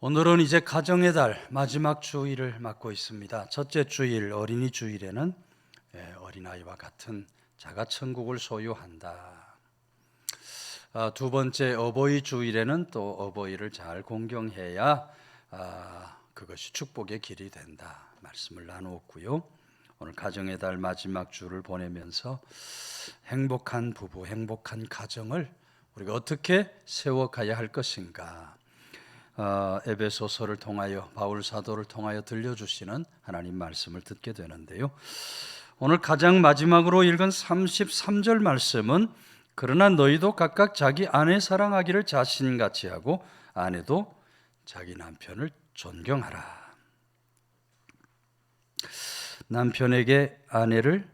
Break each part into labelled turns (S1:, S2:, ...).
S1: 오늘은 이제 가정의 달 마지막 주일을 맞고 있습니다. 첫째 주일 어린이 주일에는 어린아이와 같은 자가천국을 소유한다. 두 번째 어버이 주일에는 또 어버이를 잘 공경해야 그것이 축복의 길이 된다. 말씀을 나누었고요. 오늘 가정의 달 마지막 주를 보내면서 행복한 부부, 행복한 가정을 우리가 어떻게 세워가야 할 것인가, 에베소서를 통하여 바울 사도를 통하여 들려주시는 하나님 말씀을 듣게 되는데요. 오늘 가장 마지막으로 읽은 33절 말씀은 그러나 너희도 각각 자기 아내 사랑하기를 자신같이 하고 아내도 자기 남편을 존경하라. 남편에게 아내를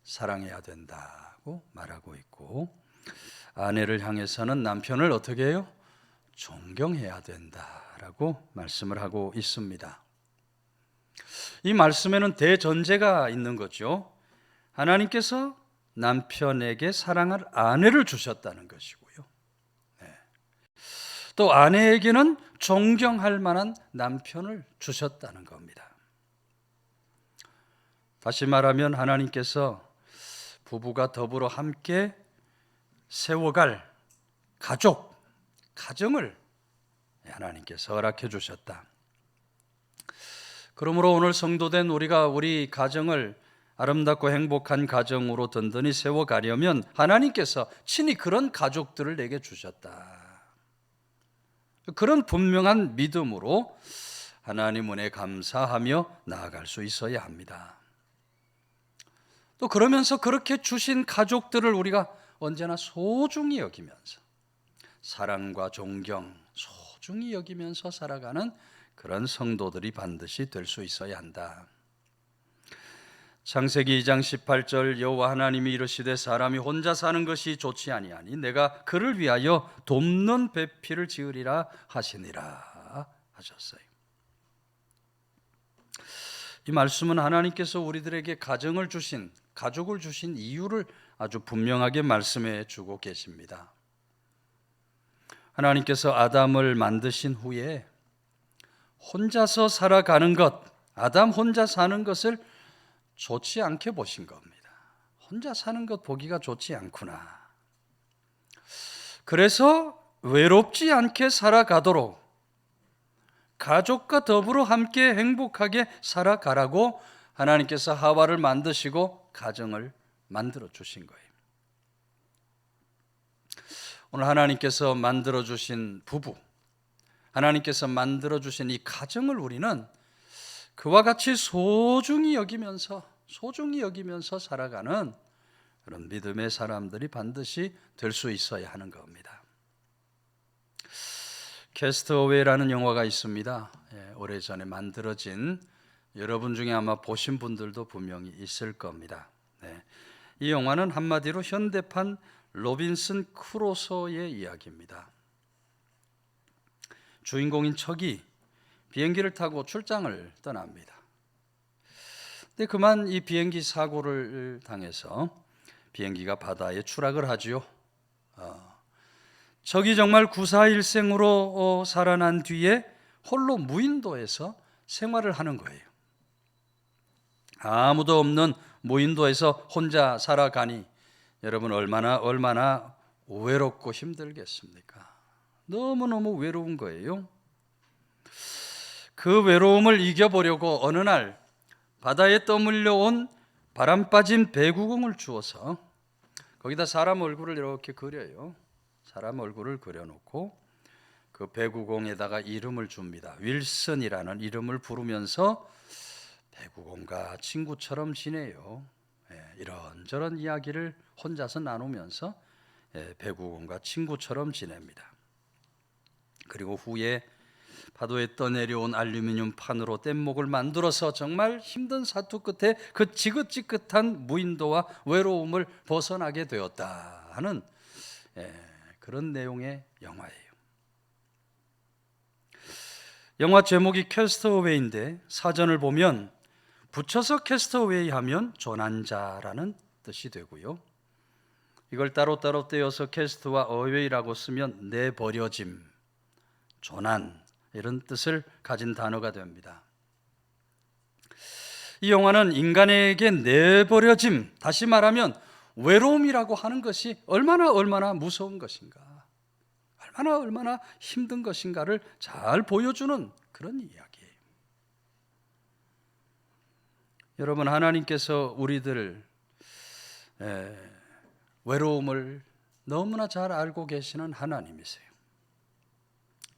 S1: 사랑해야 된다고 말하고 있고, 아내를 향해서는 남편을 어떻게 해요? 존경해야 된다라고 말씀을 하고 있습니다. 이 말씀에는 대전제가 있는 거죠. 하나님께서 남편에게 사랑할 아내를 주셨다는 것이고요. 또 아내에게는 존경할 만한 남편을 주셨다는 겁니다. 다시 말하면 하나님께서 부부가 더불어 함께 세워갈 가정을 하나님께서 허락해 주셨다. 그러므로 오늘 성도된 우리가 우리 가정을 아름답고 행복한 가정으로 든든히 세워가려면 하나님께서 친히 그런 가족들을 내게 주셨다. 그런 분명한 믿음으로 하나님 은혜에 감사하며 나아갈 수 있어야 합니다. 또 그러면서 그렇게 주신 가족들을 우리가 언제나 소중히 여기면서 사랑과 존경, 소중히 여기면서 살아가는 그런 성도들이 반드시 될 수 있어야 한다. 창세기 2장 18절 여호와 하나님이 이르시되 사람이 혼자 사는 것이 좋지 아니하니 내가 그를 위하여 돕는 배필을 지으리라 하시니라 하셨어요. 이 말씀은 하나님께서 우리들에게 가족을 주신 이유를 아주 분명하게 말씀해 주고 계십니다. 하나님께서 아담을 만드신 후에 혼자서 살아가는 것, 아담 혼자 사는 것을 좋지 않게 보신 겁니다. 혼자 사는 것 보기가 좋지 않구나. 그래서 외롭지 않게 살아가도록 가족과 더불어 함께 행복하게 살아가라고 하나님께서 하와를 만드시고 가정을 만들어 주신 거예요. 오늘 하나님께서 만들어 주신 부부, 하나님께서 만들어 주신 이 가정을 우리는 그와 같이 소중히 여기면서 살아가는 그런 믿음의 사람들이 반드시 될 수 있어야 하는 겁니다. 캐스트어웨이라는 영화가 있습니다. 오래전에 만들어진, 여러분 중에 아마 보신 분들도 분명히 있을 겁니다. 이 영화는 한마디로 현대판 로빈슨 크루소의 이야기입니다. 주인공인 척이 비행기를 타고 출장을 떠납니다. 근데 그만 이 비행기 사고를 당해서 비행기가 바다에 추락을 하지요. 척이 정말 구사일생으로 살아난 뒤에 홀로 무인도에서 생활을 하는 거예요. 아무도 없는 무인도에서 혼자 살아가니 여러분 얼마나 외롭고 힘들겠습니까? 너무너무 외로운 거예요. 그 외로움을 이겨보려고 어느 날 바다에 떠밀려온 바람 빠진 배구공을 주어서 거기다 사람 얼굴을 이렇게 그려요. 사람 얼굴을 그려놓고 그 배구공에다가 이름을 줍니다. 윌슨이라는 이름을 부르면서 배구공과 친구처럼 지내요. 이런저런 이야기를 혼자서 나누면서 배구공과 친구처럼 지냅니다. 그리고 후에 파도에 떠내려온 알루미늄 판으로 뗏목을 만들어서 정말 힘든 사투 끝에 그 지긋지긋한 무인도와 외로움을 벗어나게 되었다 하는 그런 내용의 영화예요. 영화 제목이 캐스트어웨이인데 사전을 보면 붙여서 캐스트어웨이 하면 조난자라는 뜻이 되고요. 이걸 따로따로 떼어서 캐스트와 어웨이라고 쓰면 내버려짐, 조난, 이런 뜻을 가진 단어가 됩니다. 이 영화는 인간에게 내버려짐, 다시 말하면 외로움이라고 하는 것이 얼마나 무서운 것인가, 얼마나 힘든 것인가를 잘 보여주는 그런 이야기예요. 여러분, 하나님께서 우리들 외로움을 너무나 잘 알고 계시는 하나님이세요.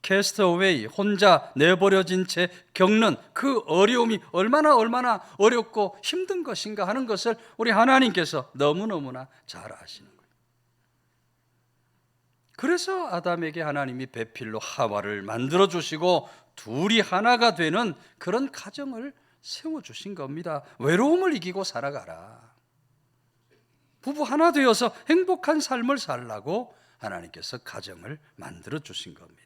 S1: 캐스트어웨이, 혼자 내버려진 채 겪는 그 어려움이 얼마나 어렵고 힘든 것인가 하는 것을 우리 하나님께서 너무너무나 잘 아시는 거예요. 그래서 아담에게 하나님이 배필로 하와를 만들어 주시고 둘이 하나가 되는 그런 가정을 세워주신 겁니다. 외로움을 이기고 살아가라. 부부 하나 되어서 행복한 삶을 살라고 하나님께서 가정을 만들어 주신 겁니다.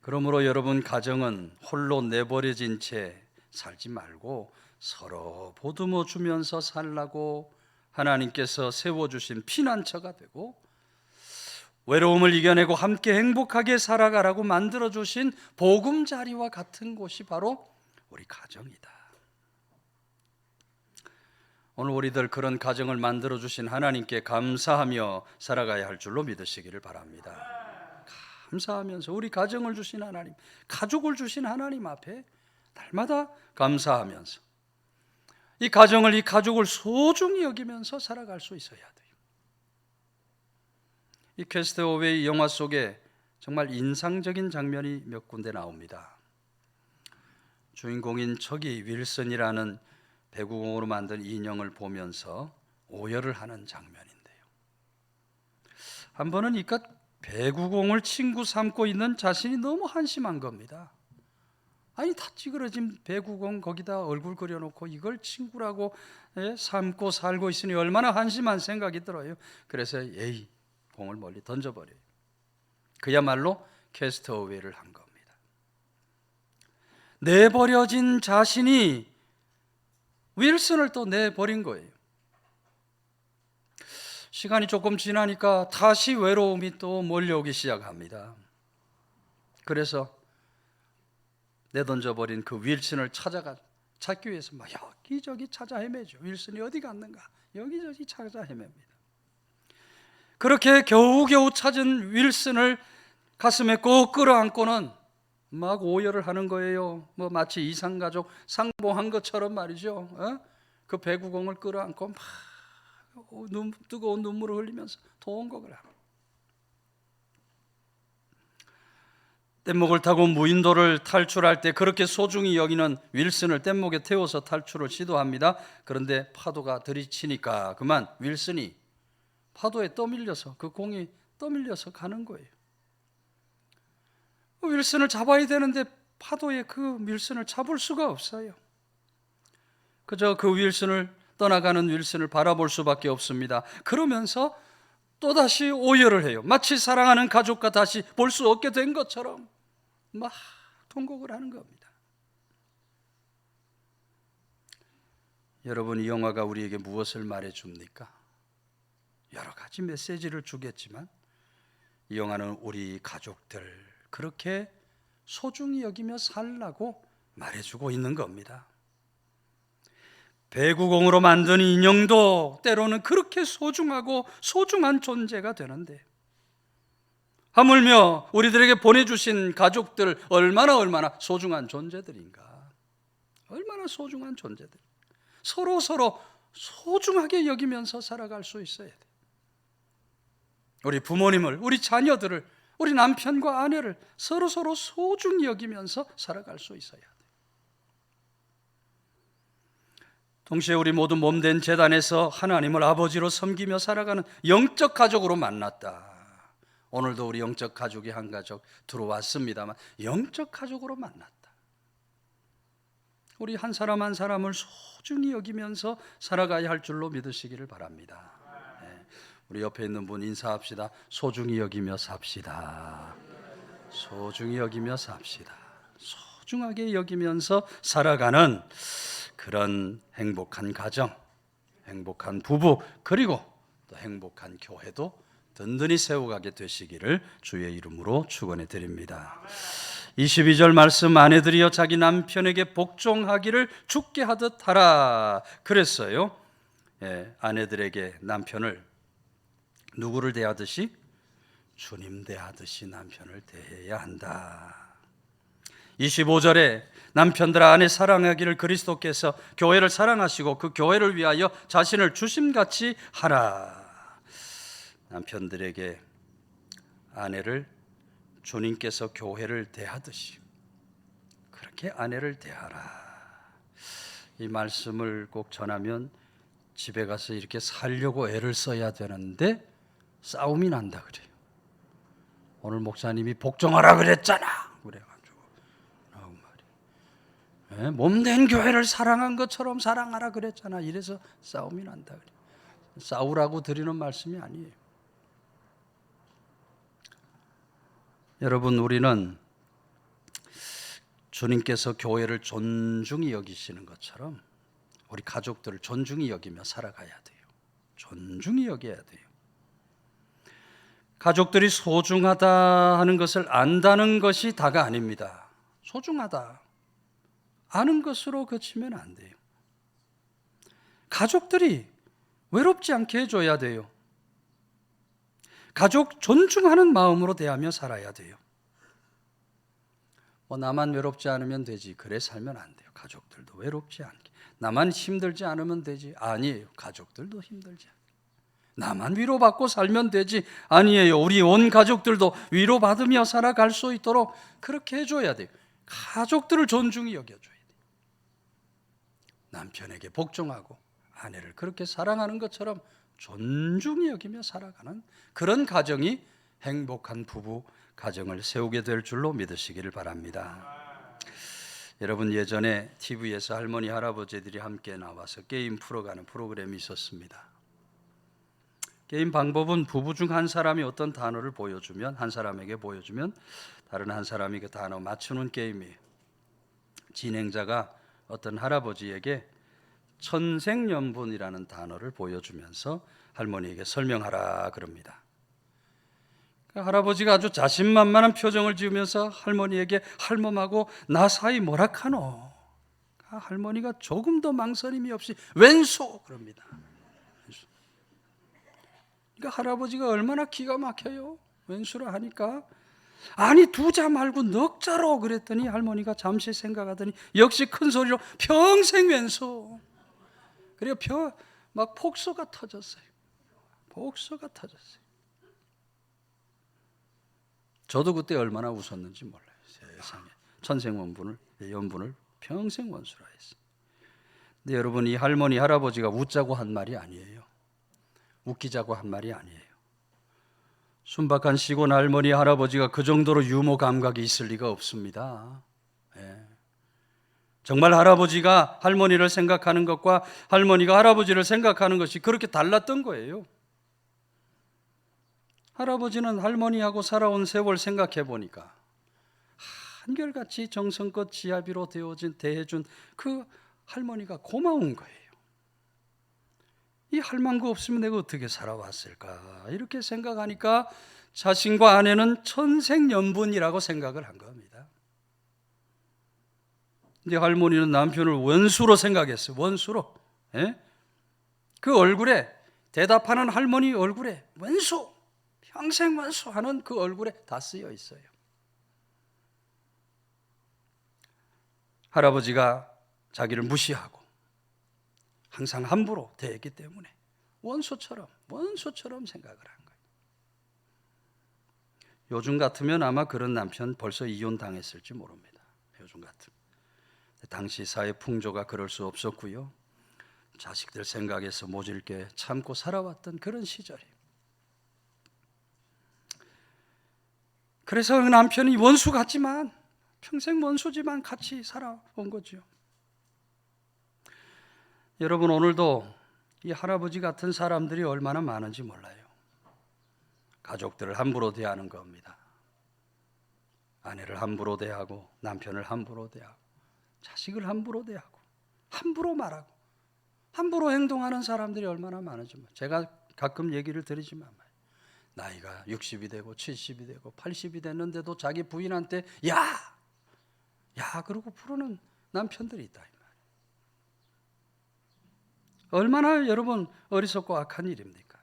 S1: 그러므로 여러분, 가정은 홀로 내버려진 채 살지 말고 서로 보듬어 주면서 살라고 하나님께서 세워주신 피난처가 되고, 외로움을 이겨내고 함께 행복하게 살아가라고 만들어주신 보금자리와 같은 곳이 바로 우리 가정이다. 오늘 우리들 그런 가정을 만들어주신 하나님께 감사하며 살아가야 할 줄로 믿으시기를 바랍니다. 감사하면서 우리 가정을 주신 하나님, 가족을 주신 하나님 앞에 날마다 감사하면서 이 가족을 소중히 여기면서 살아갈 수 있어야 돼요. 이 캐스트어웨이 영화 속에 정말 인상적인 장면이 몇 군데 나옵니다. 주인공인 척이 윌슨이라는 배구공으로 만든 인형을 보면서 오열을 하는 장면인데요. 한 번은 이깟 배구공을 친구 삼고 있는 자신이 너무 한심한 겁니다. 아니, 다 찌그러진 배구공 거기다 얼굴 그려놓고 이걸 친구라고 삼고 살고 있으니 얼마나 한심한 생각이 들어요. 그래서 공을 멀리 던져버려요. 그야말로 캐스트어웨이를 한 겁니다. 내버려진 자신이 윌슨을 또 내버린 거예요. 시간이 조금 지나니까 다시 외로움이 또 몰려오기 시작합니다. 그래서 내던져버린 그 윌슨을 찾기 위해서 막 여기저기 찾아 헤매죠. 윌슨이 어디 갔는가 여기저기 찾아 헤맵니다. 그렇게 겨우겨우 찾은 윌슨을 가슴에 꼭 끌어안고는 막 오열을 하는 거예요. 마치 이상가족 상봉한 것처럼 말이죠. 그 배구공을 끌어안고 막 뜨거운 눈물을 흘리면서 통곡을 합니다. 뗏목을 타고 무인도를 탈출할 때 그렇게 소중히 여기는 윌슨을 뗏목에 태워서 탈출을 시도합니다. 그런데 파도가 들이치니까 그만 윌슨이 파도에 떠밀려서, 그 공이 떠밀려서 가는 거예요. 윌슨을 잡아야 되는데 파도에 그 윌슨을 잡을 수가 없어요. 그저 그 떠나가는 윌슨을 바라볼 수밖에 없습니다. 그러면서 또다시 오열을 해요. 마치 사랑하는 가족과 다시 볼 수 없게 된 것처럼 막 통곡을 하는 겁니다. 여러분, 이 영화가 우리에게 무엇을 말해줍니까? 여러 가지 메시지를 주겠지만 이 영화는 우리 가족들 그렇게 소중히 여기며 살라고 말해주고 있는 겁니다. 배구공으로 만든 인형도 때로는 그렇게 소중한 존재가 되는데, 하물며 우리들에게 보내주신 가족들 얼마나 소중한 존재들인가. 얼마나 소중한 존재들. 서로 소중하게 여기면서 살아갈 수 있어야 돼. 우리 부모님을, 우리 자녀들을, 우리 남편과 아내를 서로 소중히 여기면서 살아갈 수 있어야 돼. 동시에 우리 모두 몸된 제단에서 하나님을 아버지로 섬기며 살아가는 영적 가족으로 만났다. 오늘도 우리 영적 가족이 한 가족 들어왔습니다만 영적 가족으로 만났다. 우리 한 사람 한 사람을 소중히 여기면서 살아가야 할 줄로 믿으시기를 바랍니다. 우리 옆에 있는 분 인사합시다. 소중히 여기며 삽시다. 소중히 여기며 삽시다. 소중하게 여기면서 살아가는 그런 행복한 가정, 행복한 부부, 그리고 또 행복한 교회도 든든히 세워가게 되시기를 주의 이름으로 축원해 드립니다. 22절 말씀, 아내들이여 자기 남편에게 복종하기를 죽게 하듯 하라 그랬어요. 아내들에게 남편을 누구를 대하듯이? 주님 대하듯이 남편을 대해야 한다. 25절에 남편들아 아내 사랑하기를 그리스도께서 교회를 사랑하시고 그 교회를 위하여 자신을 주심같이 하라. 남편들에게 아내를 주님께서 교회를 대하듯이 그렇게 아내를 대하라. 이 말씀을 꼭 전하면 집에 가서 이렇게 살려고 애를 써야 되는데 싸움이 난다 그래요. 오늘 목사님이 복종하라 그랬잖아 그래가지고 몸된 교회를 사랑한 것처럼 사랑하라 그랬잖아. 이래서 싸움이 난다 그래요. 싸우라고 드리는 말씀이 아니에요. 여러분, 우리는 주님께서 교회를 존중히 여기시는 것처럼 우리 가족들을 존중히 여기며 살아가야 돼요. 존중히 여겨야 돼요. 가족들이 소중하다 하는 것을 안다는 것이 다가 아닙니다. 소중하다 아는 것으로 그치면 안 돼요. 가족들이 외롭지 않게 해줘야 돼요. 가족 존중하는 마음으로 대하며 살아야 돼요. 나만 외롭지 않으면 되지, 그래 살면 안 돼요. 가족들도 외롭지 않게. 나만 힘들지 않으면 되지, 아니에요. 가족들도 힘들지 않게. 나만 위로받고 살면 되지, 아니에요. 우리 온 가족들도 위로받으며 살아갈 수 있도록 그렇게 해줘야 돼요. 가족들을 존중히 여겨줘야 돼요. 남편에게 복종하고 아내를 그렇게 사랑하는 것처럼 존중히 여기며 살아가는 그런 가정이 행복한 부부 가정을 세우게 될 줄로 믿으시기를 바랍니다. 여러분, 예전에 TV에서 할머니 할아버지들이 함께 나와서 게임 풀어가는 프로그램이 있었습니다. 게임 방법은 부부 중 한 사람이 어떤 단어를 보여주면, 한 사람에게 보여주면 다른 한 사람이 그 단어 맞추는 게임이에요. 진행자가 어떤 할아버지에게 천생연분이라는 단어를 보여주면서 할머니에게 설명하라 그럽니다. 할아버지가 아주 자신만만한 표정을 지으면서 할머니에게 할멈하고 나 사이 뭐라카노? 할머니가 조금 더 망설임이 없이 왼수 그럽니다. 왼수. 그러니까 할아버지가 얼마나 기가 막혀요. 왼수라 하니까 아니 두 자 말고 넉 자로 그랬더니 할머니가 잠시 생각하더니 역시 큰 소리로 평생 왼수. 그리고 막 폭소가 터졌어요. 폭소가 터졌어요. 저도 그때 얼마나 웃었는지 몰라요. 세상에 연분을 평생 원수라 했어요. 근데 여러분, 이 할머니 할아버지가 웃자고 한 말이 아니에요. 웃기자고 한 말이 아니에요. 순박한 시골 할머니 할아버지가 그 정도로 유머 감각이 있을 리가 없습니다. 정말 할아버지가 할머니를 생각하는 것과 할머니가 할아버지를 생각하는 것이 그렇게 달랐던 거예요. 할아버지는 할머니하고 살아온 세월 생각해 보니까 한결같이 정성껏 지아비로 대해준 그 할머니가 고마운 거예요. 이 할망구 없으면 내가 어떻게 살아왔을까 이렇게 생각하니까 자신과 아내는 천생연분이라고 생각을 한 겁니다. 근데 할머니는 남편을 원수로 생각했어요. 원수로. 그 얼굴에, 대답하는 할머니 얼굴에 원수, 평생 원수하는 그 얼굴에 다 쓰여 있어요. 할아버지가 자기를 무시하고 항상 함부로 대했기 때문에 원수처럼 생각을 한 거예요. 요즘 같으면 아마 그런 남편 벌써 이혼당했을지 모릅니다. 요즘 같으면. 당시 사회 풍조가 그럴 수 없었고요. 자식들 생각에서 모질게 참고 살아왔던 그런 시절이에요. 그래서 그 남편이 원수 같지만 평생 원수지만 같이 살아온 거죠. 여러분, 오늘도 이 할아버지 같은 사람들이 얼마나 많은지 몰라요. 가족들을 함부로 대하는 겁니다. 아내를 함부로 대하고 남편을 함부로 대하고 자식을 함부로 대하고 함부로 말하고 함부로 행동하는 사람들이 얼마나 많은지 제가 가끔 얘기를 드리지만 나이가 60이 되고 70이 되고 80이 됐는데도 자기 부인한테 야! 야! 그러고 부르는 남편들이 있다. 얼마나 여러분 어리석고 악한 일입니까?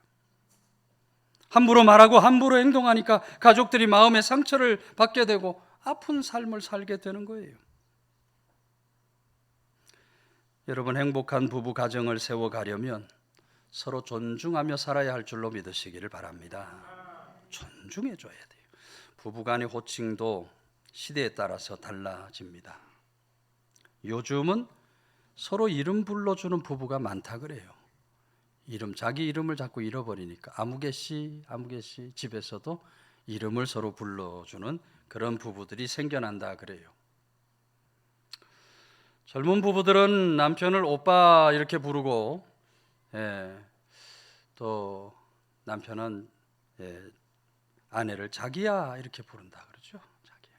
S1: 함부로 말하고 함부로 행동하니까 가족들이 마음의 상처를 받게 되고 아픈 삶을 살게 되는 거예요. 여러분, 행복한 부부 가정을 세워가려면 서로 존중하며 살아야 할 줄로 믿으시기를 바랍니다. 존중해 줘야 돼요. 부부간의 호칭도 시대에 따라서 달라집니다. 요즘은 서로 이름 불러주는 부부가 많다 그래요. 자기 이름을 자꾸 잃어버리니까 아무개 씨 집에서도 이름을 서로 불러주는 그런 부부들이 생겨난다 그래요. 젊은 부부들은 남편을 오빠 이렇게 부르고, 또 남편은 아내를 자기야 이렇게 부른다 그러죠. 자기야.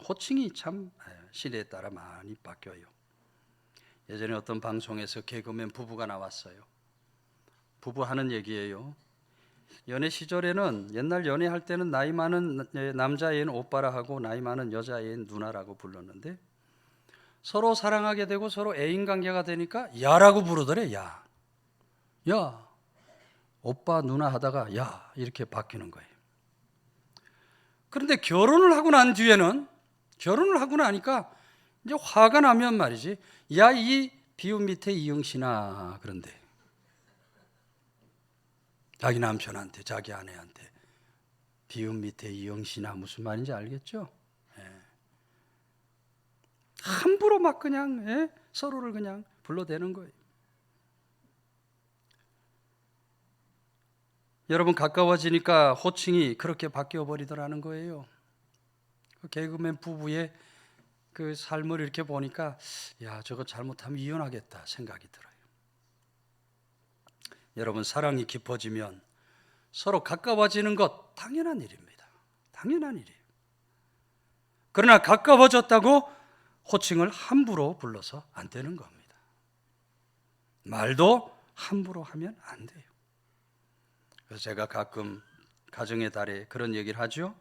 S1: 호칭이 참 시대에 따라 많이 바뀌어요. 예전에 어떤 방송에서 개그맨 부부가 나왔어요. 부부 하는 얘기예요. 연애 시절에는, 옛날 연애할 때는 나이 많은 남자애는 오빠라 하고 나이 많은 여자애는 누나라고 불렀는데 서로 사랑하게 되고 서로 애인 관계가 되니까 야라고 부르더래. 야. 오빠 누나 하다가 야 이렇게 바뀌는 거예요. 그런데 결혼을 하고 나니까 이제 화가 나면 말이지, 야 이 비운 밑에 이응신아, 그런데 자기 남편한테, 자기 아내한테 비운 밑에 이응신아 무슨 말인지 알겠죠? 함부로 막 그냥 서로를 그냥 불러대는 거예요. 여러분, 가까워지니까 호칭이 그렇게 바뀌어 버리더라는 거예요. 그 개그맨 부부의 그 삶을 이렇게 보니까 야, 저거 잘못하면 이혼하겠다 생각이 들어요. 여러분, 사랑이 깊어지면 서로 가까워지는 것 당연한 일입니다. 당연한 일이에요. 그러나 가까워졌다고 호칭을 함부로 불러서 안 되는 겁니다. 말도 함부로 하면 안 돼요. 그래서 제가 가끔 가정의 달에 그런 얘기를 하죠.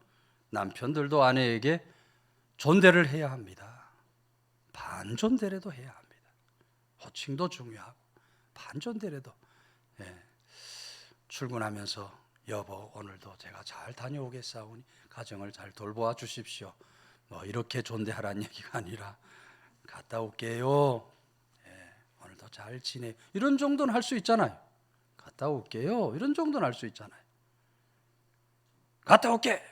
S1: 남편들도 아내에게 존대를 해야 합니다. 반존대라도 해야 합니다. 호칭도 중요하고 반존대라도. 출근하면서 여보 오늘도 제가 잘 다녀오겠사오니 가정을 잘 돌보아 주십시오. 뭐 이렇게 존대하라는 얘기가 아니라 갔다 올게요. 오늘도 잘 지내. 이런 정도는 할 수 있잖아요. 갔다 올게요. 이런 정도는 할 수 있잖아요. 갔다 올게.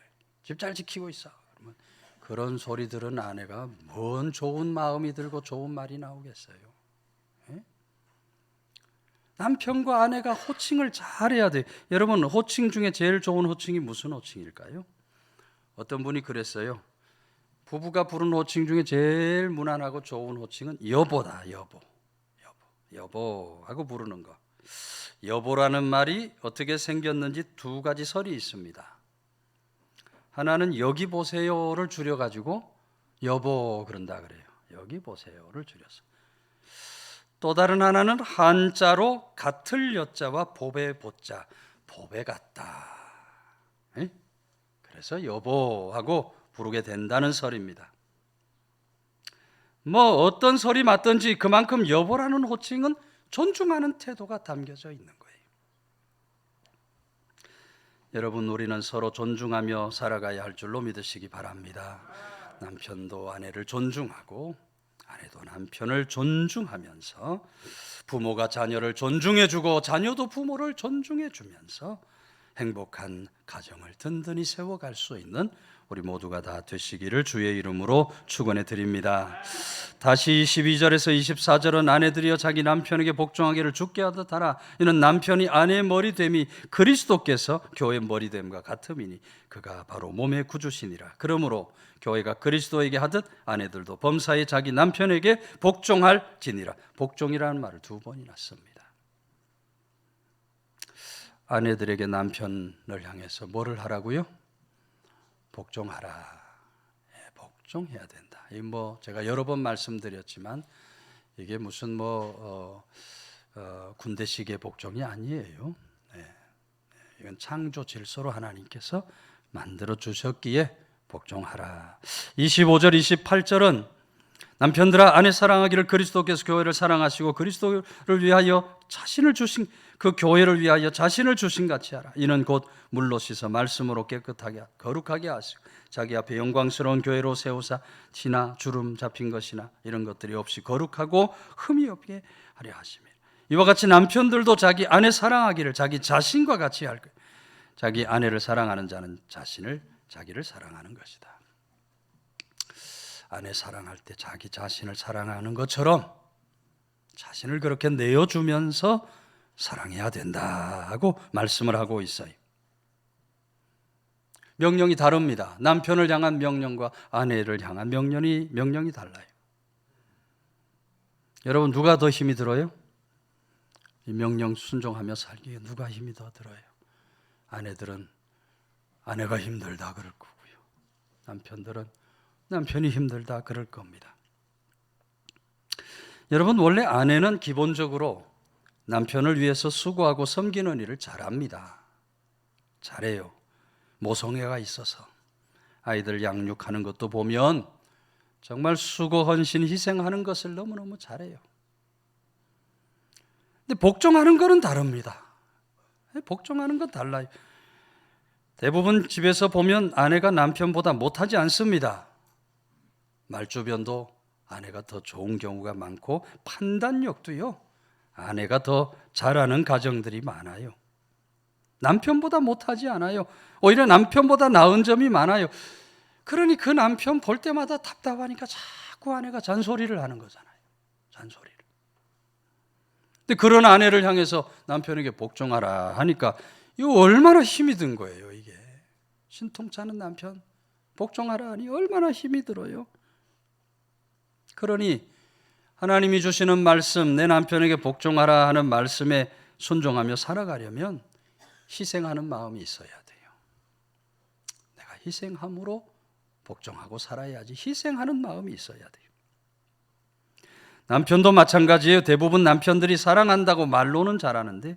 S1: 집 잘 지키고 있어. 그러면 그런 소리 들은 아내가 뭔 좋은 마음이 들고 좋은 말이 나오겠어요. 남편과 아내가 호칭을 잘해야 돼요. 여러분, 호칭 중에 제일 좋은 호칭이 무슨 호칭일까요? 어떤 분이 그랬어요. 부부가 부르는 호칭 중에 제일 무난하고 좋은 호칭은 여보다. 여보 하고 부르는 거. 여보라는 말이 어떻게 생겼는지 두 가지 설이 있습니다. 하나는 여기 보세요를 줄여가지고 여보 그런다 그래요. 여기 보세요를 줄여서. 또 다른 하나는 한자로 같을 여자와 보배 보자, 보배 같다. 그래서 여보하고 부르게 된다는 설입니다. 뭐 어떤 설이 맞든지 그만큼 여보라는 호칭은 존중하는 태도가 담겨져 있는 거예요. 여러분, 우리는 서로 존중하며 살아가야 할 줄로 믿으시기 바랍니다. 남편도 아내를 존중하고 아내도 남편을 존중하면서 부모가 자녀를 존중해주고 자녀도 부모를 존중해주면서 행복한 가정을 든든히 세워갈 수 있는 우리 모두가 다 되시기를 주의 이름으로 축원해 드립니다. 다시 12절에서 24절은 아내들이여 자기 남편에게 복종하기를 주께 하듯 하라. 이는 남편이 아내의 머리됨이 그리스도께서 교회의 머리됨과 같음이니 그가 바로 몸의 구주시니라. 그러므로 교회가 그리스도에게 하듯 아내들도 범사에 자기 남편에게 복종할지니라. 복종이라는 말을 두 번이나 씁니다. 아내들에게 남편을 향해서 뭐를 하라고요? 복종하라. 복종해야 된다. 이 제가 여러 번 말씀드렸지만 이게 무슨 군대식의 복종이 아니에요. 이건 창조 질서로 하나님께서 만들어 주셨기에 복종하라. 25절 28절은 남편들아 아내 사랑하기를 그리스도께서 교회를 사랑하시고 그리스도를 위하여 자신을 주신 그 교회를 위하여 자신을 주신 같이 하라. 이는 곧 물로 씻어 말씀으로 깨끗하게 거룩하게 하시고 자기 앞에 영광스러운 교회로 세우사 티나 주름 잡힌 것이나 이런 것들이 없이 거룩하고 흠이 없게 하려 하시며 이와 같이 남편들도 자기 아내 사랑하기를 자기 자신과 같이 할 거예요. 자기 아내를 사랑하는 자는 자기를 사랑하는 것이다. 아내 사랑할 때 자기 자신을 사랑하는 것처럼 자신을 그렇게 내어주면서 사랑해야 된다고 말씀을 하고 있어요. 명령이 다릅니다. 남편을 향한 명령과 아내를 향한 명령이 달라요. 여러분 누가 더 힘이 들어요? 이 명령 순종하며 살기에 누가 힘이 더 들어요? 아내들은 아내가 힘들다 그럴 거고요. 남편들은 남편이 힘들다 그럴 겁니다. 여러분 원래 아내는 기본적으로 남편을 위해서 수고하고 섬기는 일을 잘합니다. 잘해요. 모성애가 있어서 아이들 양육하는 것도 보면 정말 수고, 헌신, 희생하는 것을 너무너무 잘해요. 근데 복종하는 것은 다릅니다. 복종하는 건 달라요. 대부분 집에서 보면 아내가 남편보다 못하지 않습니다. 말주변도 아내가 더 좋은 경우가 많고 판단력도요. 아내가 더 잘하는 가정들이 많아요. 남편보다 못하지 않아요. 오히려 남편보다 나은 점이 많아요. 그러니 그 남편 볼 때마다 답답하니까 자꾸 아내가 잔소리를 하는 거잖아요. 잔소리를. 근데 그런 아내를 향해서 남편에게 복종하라 하니까 이거 얼마나 힘이 든 거예요, 이게. 신통치 않은 남편 복종하라 하니 얼마나 힘이 들어요. 그러니 하나님이 주시는 말씀, 내 남편에게 복종하라 하는 말씀에 순종하며 살아가려면 희생하는 마음이 있어야 돼요. 내가 희생함으로 복종하고 살아야지. 희생하는 마음이 있어야 돼요. 남편도 마찬가지예요. 대부분 남편들이 사랑한다고 말로는 잘하는데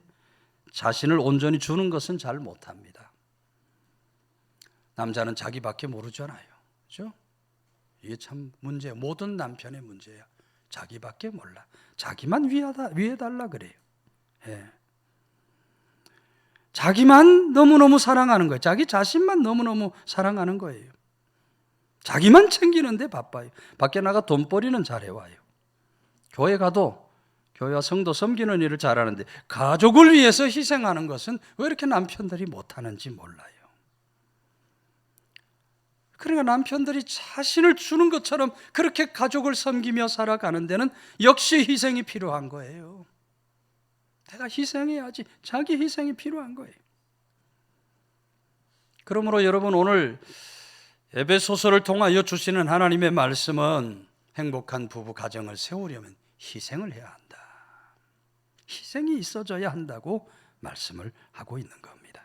S1: 자신을 온전히 주는 것은 잘 못합니다. 남자는 자기밖에 모르잖아요. 그렇죠? 이게 참 문제예요. 모든 남편의 문제예요. 자기밖에 몰라. 자기만 위해달라 그래요. 예. 자기만 너무너무 사랑하는 거예요. 자기 자신만 너무너무 사랑하는 거예요. 자기만 챙기는데 바빠요. 밖에 나가 돈벌이는 잘해와요. 교회 가도 교회와 성도 섬기는 일을 잘하는데 가족을 위해서 희생하는 것은 왜 이렇게 남편들이 못하는지 몰라요. 그러니까 남편들이 자신을 주는 것처럼 그렇게 가족을 섬기며 살아가는 데는 역시 희생이 필요한 거예요. 내가 희생해야지. 자기 희생이 필요한 거예요. 그러므로 여러분 오늘 에베소서를 통하여 주시는 하나님의 말씀은 행복한 부부 가정을 세우려면 희생을 해야 한다. 희생이 있어져야 한다고 말씀을 하고 있는 겁니다.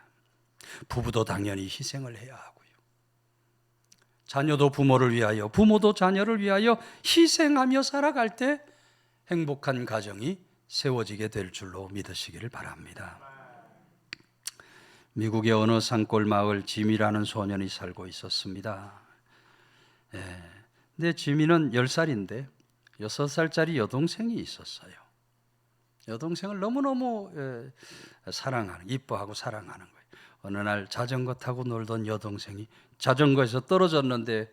S1: 부부도 당연히 희생을 해야 하고요. 자녀도 부모를 위하여, 부모도 자녀를 위하여 희생하며 살아갈 때 행복한 가정이 세워지게 될 줄로 믿으시기를 바랍니다. 미국의 어느 산골 마을 지미라는 소년이 살고 있었습니다. 근데 지미는 10살인데 6살짜리 여동생이 있었어요. 여동생을 너무너무 이뻐하고 사랑하는 거예요. 어느 날 자전거 타고 놀던 여동생이 자전거에서 떨어졌는데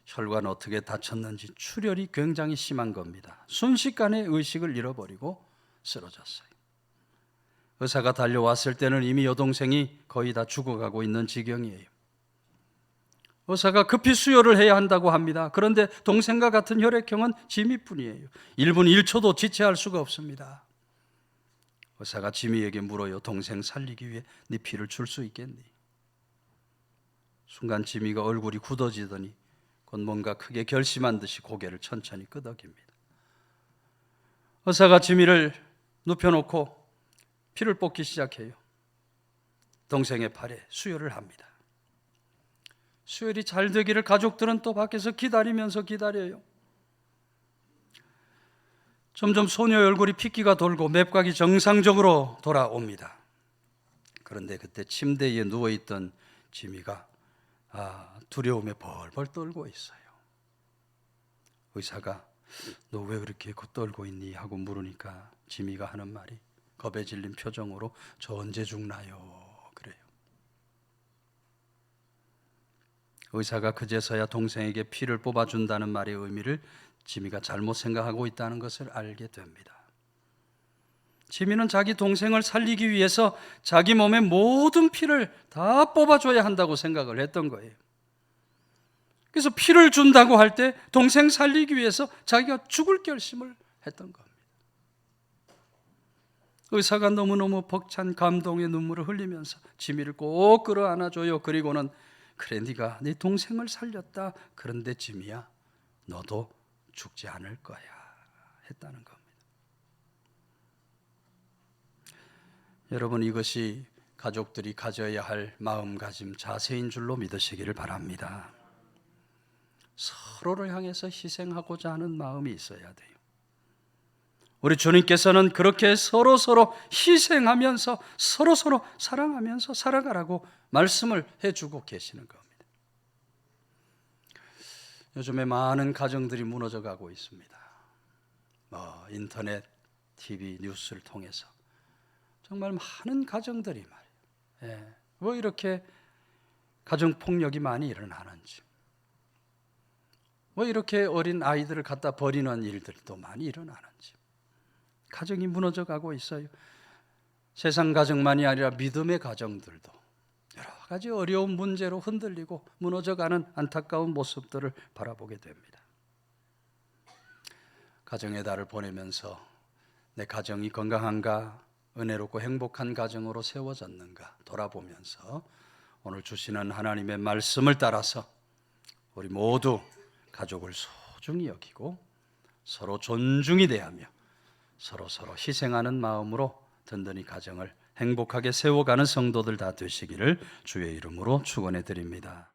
S1: 혈관 어떻게 다쳤는지 출혈이 굉장히 심한 겁니다. 순식간에 의식을 잃어버리고 쓰러졌어요. 의사가 달려왔을 때는 이미 여동생이 거의 다 죽어가고 있는 지경이에요. 의사가 급히 수혈을 해야 한다고 합니다. 그런데 동생과 같은 혈액형은 지미뿐이에요. 1분 1초도 지체할 수가 없습니다. 의사가 지미에게 물어요. 동생 살리기 위해 네 피를 줄 수 있겠니? 순간 지미가 얼굴이 굳어지더니 곧 뭔가 크게 결심한 듯이 고개를 천천히 끄덕입니다. 의사가 지미를 눕혀놓고 피를 뽑기 시작해요. 동생의 팔에 수혈을 합니다. 수혈이 잘 되기를 가족들은 또 밖에서 기다리면서 기다려요. 점점 소녀의 얼굴이 핏기가 돌고 맥박이 정상적으로 돌아옵니다. 그런데 그때 침대에 누워있던 지미가 두려움에 벌벌 떨고 있어요. 의사가 너 왜 그렇게 떨고 있니? 하고 물으니까 지미가 하는 말이 겁에 질린 표정으로 저 언제 죽나요? 그래요. 의사가 그제서야 동생에게 피를 뽑아준다는 말의 의미를 지미가 잘못 생각하고 있다는 것을 알게 됩니다. 지미는 자기 동생을 살리기 위해서 자기 몸의 모든 피를 다 뽑아줘야 한다고 생각을 했던 거예요. 그래서 피를 준다고 할 때 동생 살리기 위해서 자기가 죽을 결심을 했던 겁니다. 의사가 너무너무 벅찬 감동의 눈물을 흘리면서 지미를 꼭 끌어안아줘요. 그리고는 그래, 네가 네 동생을 살렸다. 그런데 지미야, 너도 죽지 않을 거야 했다는 겁니다. 여러분, 이것이 가족들이 가져야 할 마음가짐, 자세인 줄로 믿으시기를 바랍니다. 서로를 향해서 희생하고자 하는 마음이 있어야 돼요. 우리 주님께서는 그렇게 서로 희생하면서 서로 사랑하면서 살아가라고 말씀을 해주고 계시는 겁니다. 요즘에 많은 가정들이 무너져가고 있습니다. 인터넷, TV, 뉴스를 통해서 정말 많은 가정들이 말이에요. 왜 이렇게 가정폭력이 많이 일어나는지, 왜 이렇게 어린 아이들을 갖다 버리는 일들도 많이 일어나는지, 가정이 무너져가고 있어요. 세상 가정만이 아니라 믿음의 가정들도 여러 가지 어려운 문제로 흔들리고 무너져가는 안타까운 모습들을 바라보게 됩니다. 가정의 달을 보내면서 내 가정이 건강한가, 은혜롭고 행복한 가정으로 세워졌는가 돌아보면서 오늘 주시는 하나님의 말씀을 따라서 우리 모두 가족을 소중히 여기고 서로 존중이 대하며 서로 희생하는 마음으로 든든히 가정을 행복하게 세워가는 성도들 다 되시기를 주의 이름으로 축원해 드립니다.